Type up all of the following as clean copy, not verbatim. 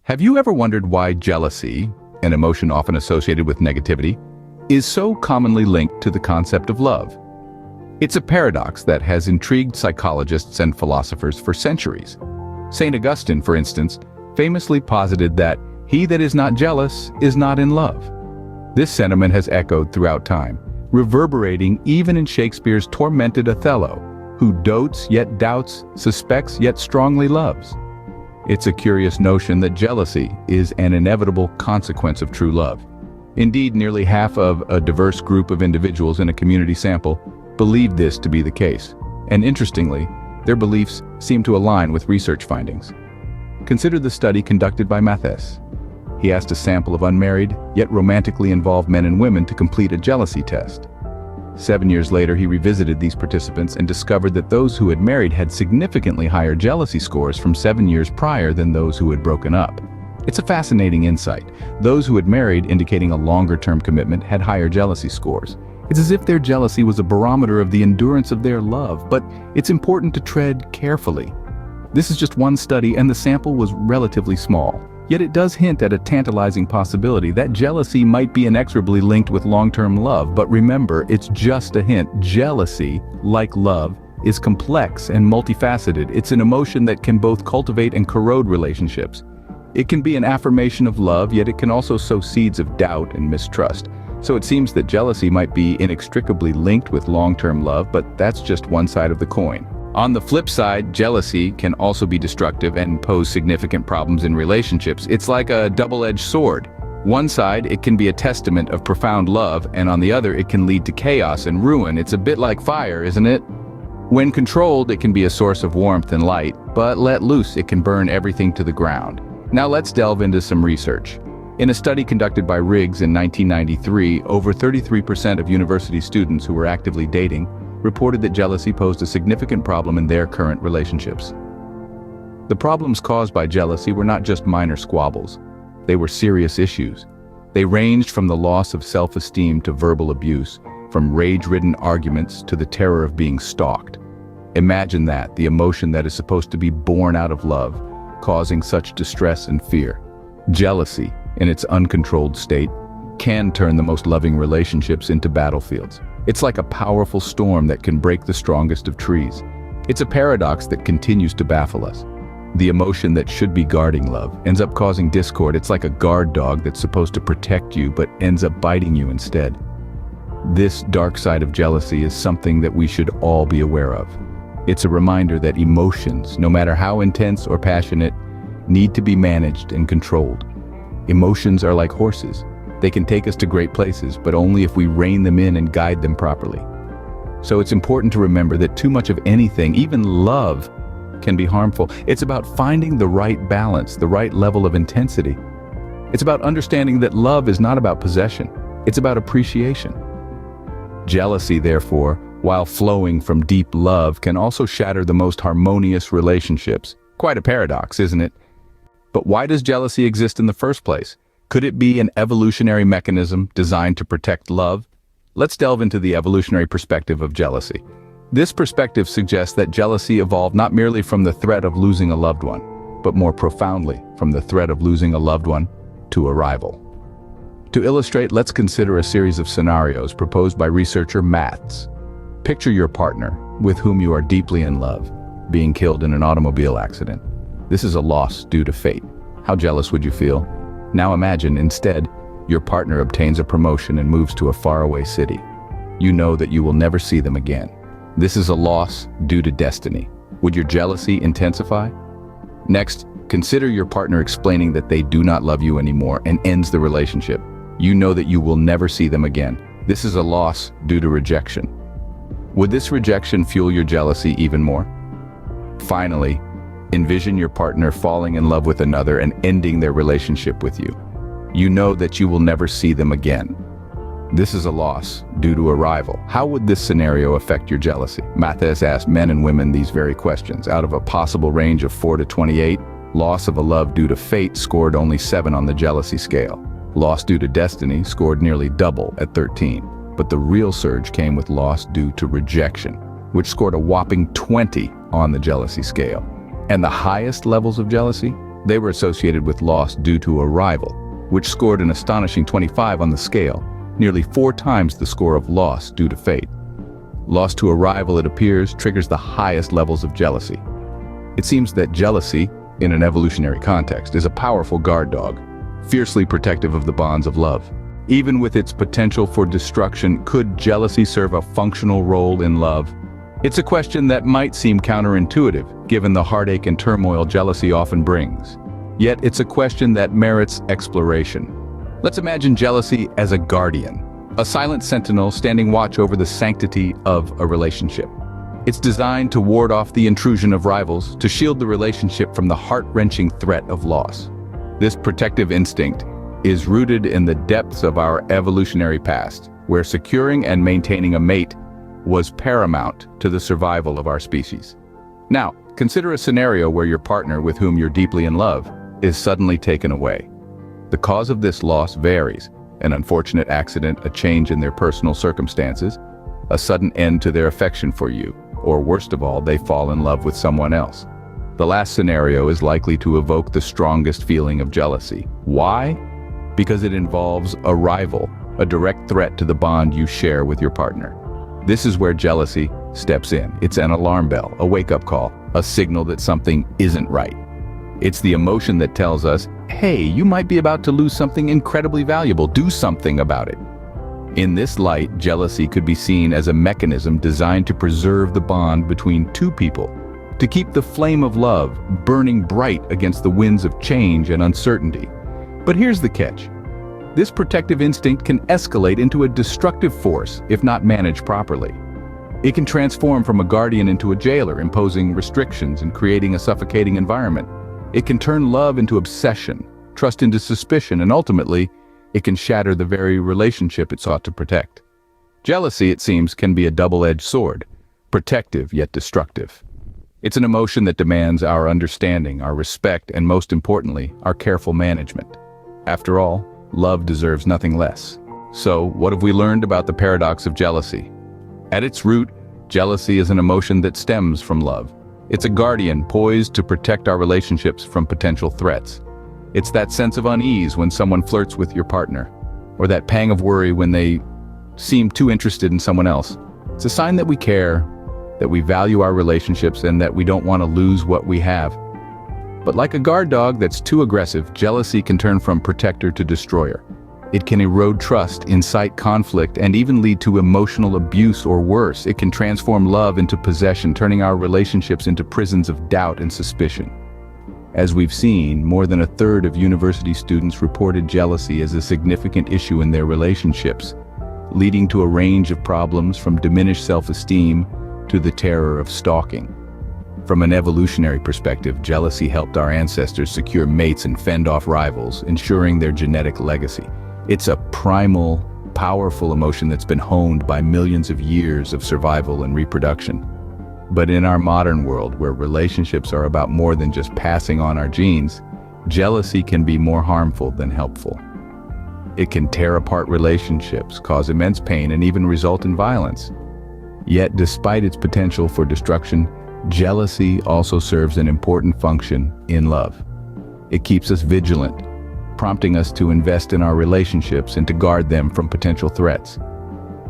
Have you ever wondered why jealousy, an emotion often associated with negativity, is so commonly linked to the concept of love? It's a paradox that has intrigued psychologists and philosophers for centuries. St. Augustine, for instance, famously posited that he that is not jealous is not in love. This sentiment has echoed throughout time, reverberating even in Shakespeare's tormented Othello, who dotes yet doubts, suspects yet strongly loves. It's a curious notion that jealousy is an inevitable consequence of true love. Indeed, nearly half of a diverse group of individuals in a community sample believed this to be the case. And interestingly, their beliefs seem to align with research findings. Consider the study conducted by Matthes. He asked a sample of unmarried, yet romantically involved men and women to complete a jealousy test. 7 years later, he revisited these participants and discovered that those who had married had significantly higher jealousy scores from 7 years prior than those who had broken up. It's a fascinating insight. Those who had married, indicating a longer-term commitment, had higher jealousy scores. It's as if their jealousy was a barometer of the endurance of their love, but it's important to tread carefully. This is just one study, and the sample was relatively small. Yet it does hint at a tantalizing possibility that jealousy might be inexorably linked with long-term love. But remember, it's just a hint. Jealousy, like love, is complex and multifaceted. It's an emotion that can both cultivate and corrode relationships. It can be an affirmation of love, yet it can also sow seeds of doubt and mistrust. So it seems that jealousy might be inextricably linked with long-term love, but that's just one side of the coin. On the flip side, jealousy can also be destructive and pose significant problems in relationships. It's like a double-edged sword. One side, it can be a testament of profound love, and on the other, it can lead to chaos and ruin. It's a bit like fire, isn't it? When controlled, it can be a source of warmth and light, but let loose, it can burn everything to the ground. Now let's delve into some research. In a study conducted by Riggs in 1993, over 33% of university students who were actively dating reported that jealousy posed a significant problem in their current relationships. The problems caused by jealousy were not just minor squabbles. They were serious issues. They ranged from the loss of self-esteem to verbal abuse, from rage-ridden arguments to the terror of being stalked. Imagine that, the emotion that is supposed to be born out of love, causing such distress and fear. Jealousy, in its uncontrolled state, can turn the most loving relationships into battlefields. It's like a powerful storm that can break the strongest of trees. It's a paradox that continues to baffle us. The emotion that should be guarding love ends up causing discord. It's like a guard dog that's supposed to protect you but ends up biting you instead. This dark side of jealousy is something that we should all be aware of. It's a reminder that emotions, no matter how intense or passionate, need to be managed and controlled. Emotions are like horses. They can take us to great places, but only if we rein them in and guide them properly. So it's important to remember that too much of anything, even love, can be harmful. It's about finding the right balance, the right level of intensity. It's about understanding that love is not about possession. It's about appreciation. Jealousy, therefore, while flowing from deep love, can also shatter the most harmonious relationships. Quite a paradox, isn't it? But why does jealousy exist in the first place? Could it be an evolutionary mechanism designed to protect love? Let's delve into the evolutionary perspective of jealousy. This perspective suggests that jealousy evolved not merely from the threat of losing a loved one, but more profoundly from the threat of losing a loved one to a rival. To illustrate, let's consider a series of scenarios proposed by researcher Matthes. Picture your partner, with whom you are deeply in love, being killed in an automobile accident. This is a loss due to fate. How jealous would you feel? Now imagine, instead, your partner obtains a promotion and moves to a faraway city. You know that you will never see them again. This is a loss due to destiny. Would your jealousy intensify? Next, consider your partner explaining that they do not love you anymore and ends the relationship. You know that you will never see them again. This is a loss due to rejection. Would this rejection fuel your jealousy even more? Finally, envision your partner falling in love with another and ending their relationship with you. You know that you will never see them again. This is a loss due to a rival. How would this scenario affect your jealousy? Matthes asked men and women these very questions. Out of a possible range of 4 to 28, loss of a love due to fate scored only 7 on the jealousy scale. Loss due to destiny scored nearly double at 13. But the real surge came with loss due to rejection, which scored a whopping 20 on the jealousy scale. And the highest levels of jealousy They were associated with loss due to a rival, which scored an astonishing 25 on the scale, nearly 4 times the score of loss due to fate. Loss to a rival, it appears, triggers the highest levels of jealousy. It seems that jealousy, in an evolutionary context, is a powerful guard dog, fiercely protective of the bonds of love. Even with its potential for destruction, could jealousy serve a functional role in love? It's a question that might seem counterintuitive, given the heartache and turmoil jealousy often brings. Yet it's a question that merits exploration. Let's imagine jealousy as a guardian, a silent sentinel standing watch over the sanctity of a relationship. It's designed to ward off the intrusion of rivals, to shield the relationship from the heart-wrenching threat of loss. This protective instinct is rooted in the depths of our evolutionary past, where securing and maintaining a mate was paramount to the survival of our species. Now, consider a scenario where your partner, with whom you're deeply in love, is suddenly taken away. The cause of this loss varies: an unfortunate accident, a change in their personal circumstances, a sudden end to their affection for you, or worst of all, they fall in love with someone else. The last scenario is likely to evoke the strongest feeling of jealousy. Why? Because it involves a rival, a direct threat to the bond you share with your partner. This is where jealousy steps in. It's an alarm bell, a wake-up call, a signal that something isn't right. It's the emotion that tells us, hey, you might be about to lose something incredibly valuable. Do something about it. In this light, jealousy could be seen as a mechanism designed to preserve the bond between two people, to keep the flame of love burning bright against the winds of change and uncertainty. But here's the catch. This protective instinct can escalate into a destructive force if not managed properly. It can transform from a guardian into a jailer, imposing restrictions and creating a suffocating environment. It can turn love into obsession, trust into suspicion, and ultimately, it can shatter the very relationship it sought to protect. Jealousy, it seems, can be a double-edged sword, protective yet destructive. It's an emotion that demands our understanding, our respect, and most importantly, our careful management. After all, love deserves nothing less. So, what have we learned about the paradox of jealousy? At its root, jealousy is an emotion that stems from love. It's a guardian poised to protect our relationships from potential threats. It's that sense of unease when someone flirts with your partner, or that pang of worry when they seem too interested in someone else. It's a sign that we care, that we value our relationships, and that we don't want to lose what we have. But like a guard dog that's too aggressive, jealousy can turn from protector to destroyer. It can erode trust, incite conflict, and even lead to emotional abuse or worse. It can transform love into possession, turning our relationships into prisons of doubt and suspicion. As we've seen, more than a third of university students reported jealousy as a significant issue in their relationships, leading to a range of problems from diminished self-esteem to the terror of stalking. From an evolutionary perspective, jealousy helped our ancestors secure mates and fend off rivals, ensuring their genetic legacy. It's a primal, powerful emotion that's been honed by millions of years of survival and reproduction. But in our modern world, where relationships are about more than just passing on our genes, jealousy can be more harmful than helpful. It can tear apart relationships, cause immense pain, and even result in violence. Yet, despite its potential for destruction, jealousy also serves an important function in love. It keeps us vigilant, prompting us to invest in our relationships and to guard them from potential threats.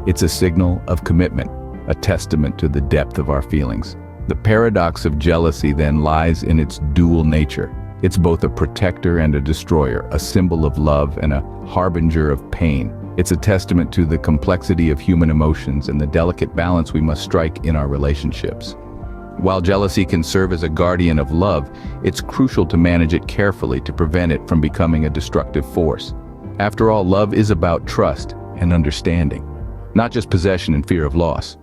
It's a signal of commitment, a testament to the depth of our feelings. The paradox of jealousy then lies in its dual nature. It's both a protector and a destroyer, a symbol of love and a harbinger of pain. It's a testament to the complexity of human emotions and the delicate balance we must strike in our relationships. While jealousy can serve as a guardian of love, it's crucial to manage it carefully to prevent it from becoming a destructive force. After all, love is about trust and understanding, not just possession and fear of loss.